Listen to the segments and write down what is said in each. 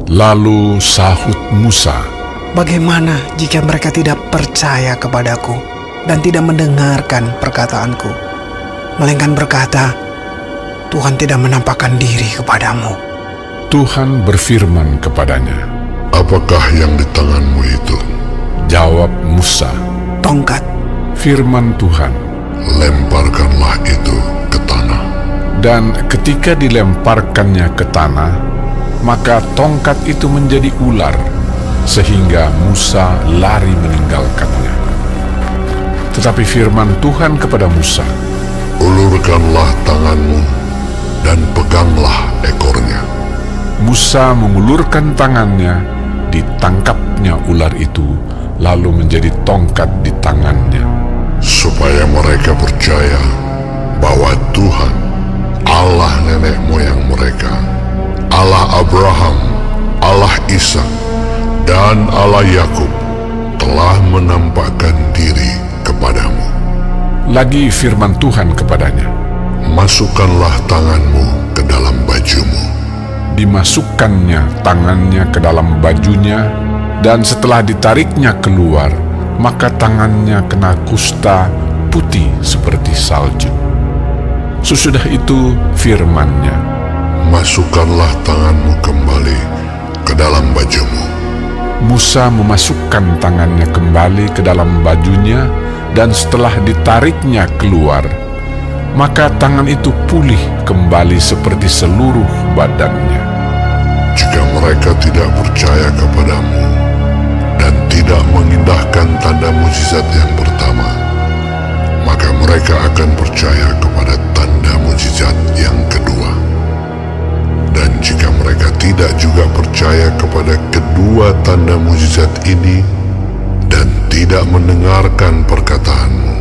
Lalu sahut Musa, "Bagaimana jika mereka tidak percaya kepadaku dan tidak mendengarkan perkataanku, melainkan berkata, Tuhan tidak menampakkan diri kepadamu?" Tuhan berfirman kepadanya, "Apakah yang di tanganmu itu?" Jawab Musa, "Tongkat." Firman Tuhan, "Lemparkanlah itu ke tanah." dan ketika dilemparkannya ke tanah, maka tongkat itu menjadi ular, sehingga Musa lari meninggalkannya. Tetapi firman Tuhan kepada Musa, "Ulurkanlah tanganmu dan peganglah ekornya." Musa mengulurkan tangannya, ditangkapnya ular itu, lalu menjadi tongkat di tangannya. Supaya mereka percaya bahwa Tuhan, Allah nenek moyang mereka, Allah Abraham, Allah Ishak, dan Allah Yakub, telah menampakkan diri kepadamu. Lagi firman Tuhan kepadanya, "Masukkanlah tanganmu ke dalam bajumu." Dimasukkannya tangannya ke dalam bajunya, dan setelah ditariknya keluar, maka tangannya kena kusta putih seperti salju. Sesudah itu firman-Nya, "Masukkanlah tanganmu kembali ke dalam bajumu." Musa memasukkan tangannya kembali ke dalam bajunya, dan setelah ditariknya keluar, maka tangan itu pulih kembali seperti seluruh badannya. Jika mereka tidak percaya kepadamu dan tidak mengindahkan tanda mukjizat yang pertama, maka mereka akan percaya kepada tanda mukjizat yang kedua. Dan jika mereka tidak juga percaya kepada kedua tanda mukjizat ini dan tidak mendengarkan perkataanmu,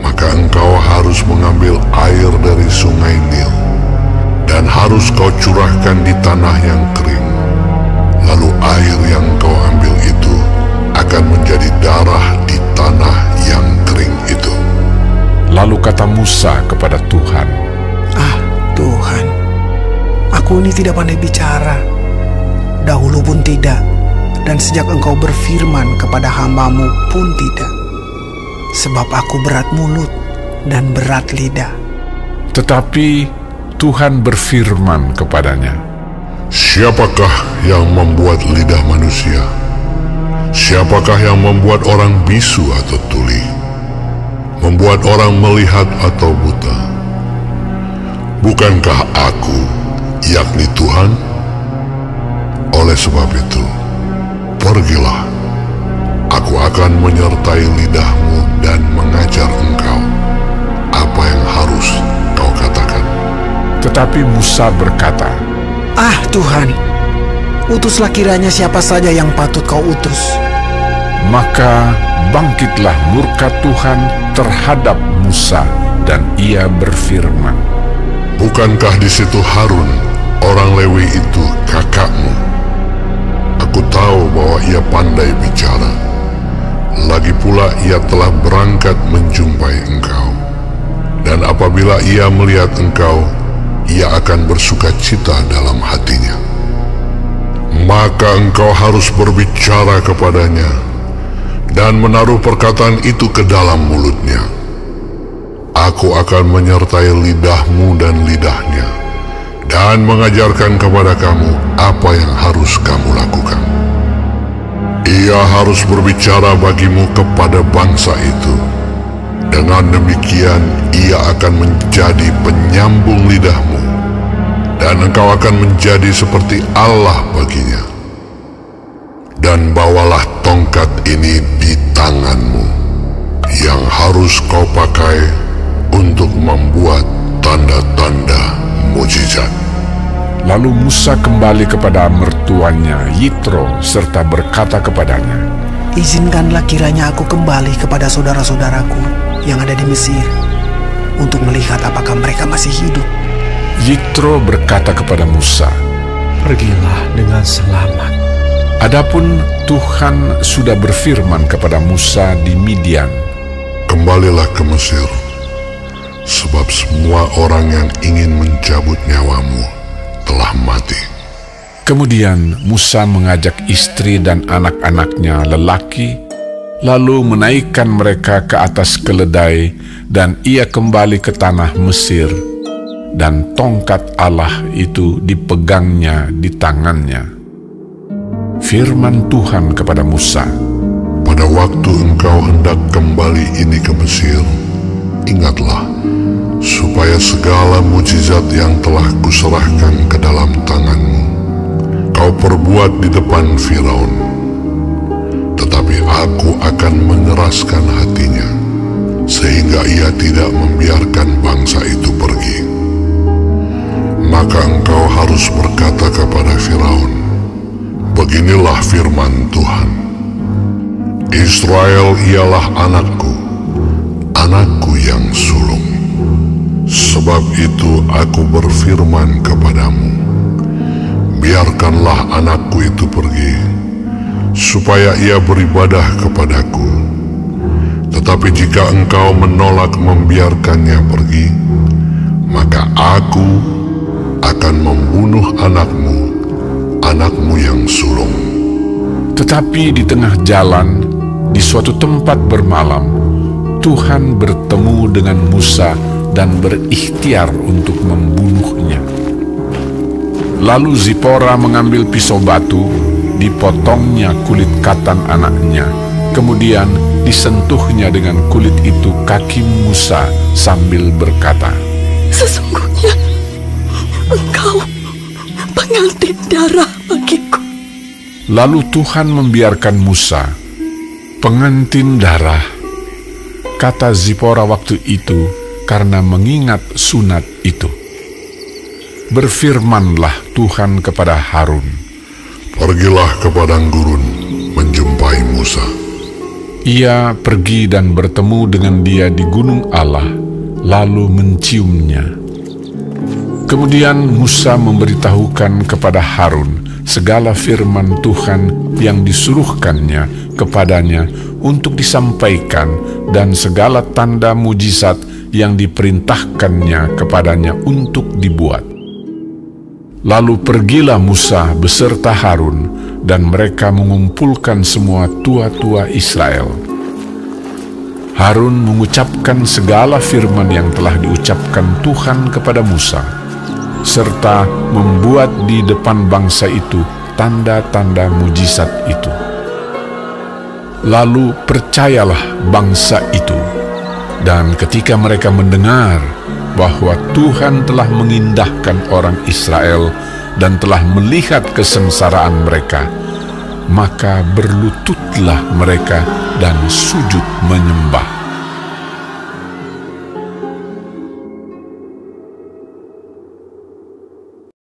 maka engkau harus mengambil air dari sungai Nil dan harus kau curahkan di tanah yang kering. Lalu air yang kau ambil itu akan menjadi darah di tanah yang kering itu. Lalu kata Musa kepada Tuhan, "Ah, Tuhan, aku ini tidak pandai bicara, dahulu pun tidak, dan sejak Engkau berfirman kepada hamba-Mu pun tidak. Sebab aku berat mulut dan berat lidah." Tetapi Tuhan berfirman kepadanya, Siapakah yang membuat lidah manusia? Siapakah yang membuat orang bisu atau tuli? Membuat orang melihat atau buta? Bukankah aku, yakni Tuhan? Oleh sebab itu, pergilah. Aku akan menyertai lidahmu dan mengajar engkau apa yang harus kau katakan. Tetapi Musa berkata, "Ah, Tuhan, utuslah kiranya siapa saja yang patut kau utus." Maka bangkitlah murka Tuhan terhadap Musa, dan ia berfirman, Bukankah di situ Harun, orang Lewi itu kakakmu? Aku tahu bahwa ia pandai bicara. Lagi pula ia telah berangkat menjumpai engkau. Dan apabila ia melihat engkau, ia akan bersuka cita dalam hatinya. Maka engkau harus berbicara kepadanya dan menaruh perkataan itu ke dalam mulutnya. Aku akan menyertai lidahmu dan lidahnya, dan mengajarkan kepada kamu apa yang harus kamu lakukan. Ia harus berbicara bagimu kepada bangsa itu. Dengan demikian ia akan menjadi penyambung lidahmu, dan engkau akan menjadi seperti Allah baginya. Dan bawalah tongkat ini di tanganmu, yang harus kau pakai untuk membuat tanda-tanda mujizat. Lalu Musa kembali kepada mertuanya Yitro serta berkata kepadanya, "Izinkanlah kiranya aku kembali kepada saudara-saudaraku yang ada di Mesir untuk melihat apakah mereka masih hidup." Yitro berkata kepada Musa, "Pergilah dengan selamat." Adapun Tuhan sudah berfirman kepada Musa di Midian, Kembalilah ke Mesir, sebab semua orang yang ingin mencabut nyawamu telah mati. Kemudian Musa mengajak istri dan anak-anaknya lelaki, lalu menaikkan mereka ke atas keledai, dan ia kembali ke tanah Mesir, dan tongkat Allah itu dipegangnya di tangannya. Firman Tuhan kepada Musa, Pada waktu engkau hendak kembali ini ke Mesir, ingatlah, supaya segala mujizat yang telah kuserahkan ke dalam tanganmu, kau perbuat di depan Firaun. Tetapi aku akan mengeraskan hatinya, sehingga ia tidak membiarkan bangsa itu pergi. Maka engkau harus berkata kepada Firaun, beginilah firman Tuhan, Israel ialah anakku, anakku yang sulung. Sebab itu aku berfirman kepadamu, biarkanlah anakku itu pergi, supaya ia beribadah kepadaku. Tetapi jika engkau menolak membiarkannya pergi, maka aku akan membunuh anakmu, anakmu yang sulung. tetapi di tengah jalan, di suatu tempat bermalam, Tuhan bertemu dengan Musa dan berikhtiar untuk membunuhnya. Lalu Zipora mengambil pisau batu, dipotongnya kulit katan anaknya, kemudian disentuhnya dengan kulit itu kaki Musa sambil berkata, Sesungguhnya engkau pengantin darah bagiku. Lalu Tuhan membiarkan Musa, pengantin darah, kata Zipora waktu itu, karena mengingat sunat itu. Berfirmanlah Tuhan kepada Harun, Pergilah ke padang gurun menjumpai Musa. Ia pergi dan bertemu dengan dia di gunung Allah, lalu menciumnya. Kemudian Musa memberitahukan kepada Harun segala firman Tuhan yang disuruhkannya kepadanya untuk disampaikan, dan segala tanda mujizat yang diperintahkannya kepadanya untuk dibuat. Lalu pergilah Musa beserta Harun, dan mereka mengumpulkan semua tua-tua Israel. Harun mengucapkan segala firman yang telah diucapkan Tuhan kepada Musa, serta membuat di depan bangsa itu tanda-tanda mujizat itu. Lalu percayalah bangsa itu, dan ketika mereka mendengar bahwa Tuhan telah mengindahkan orang Israel dan telah melihat kesengsaraan mereka, maka berlututlah mereka dan sujud menyembah.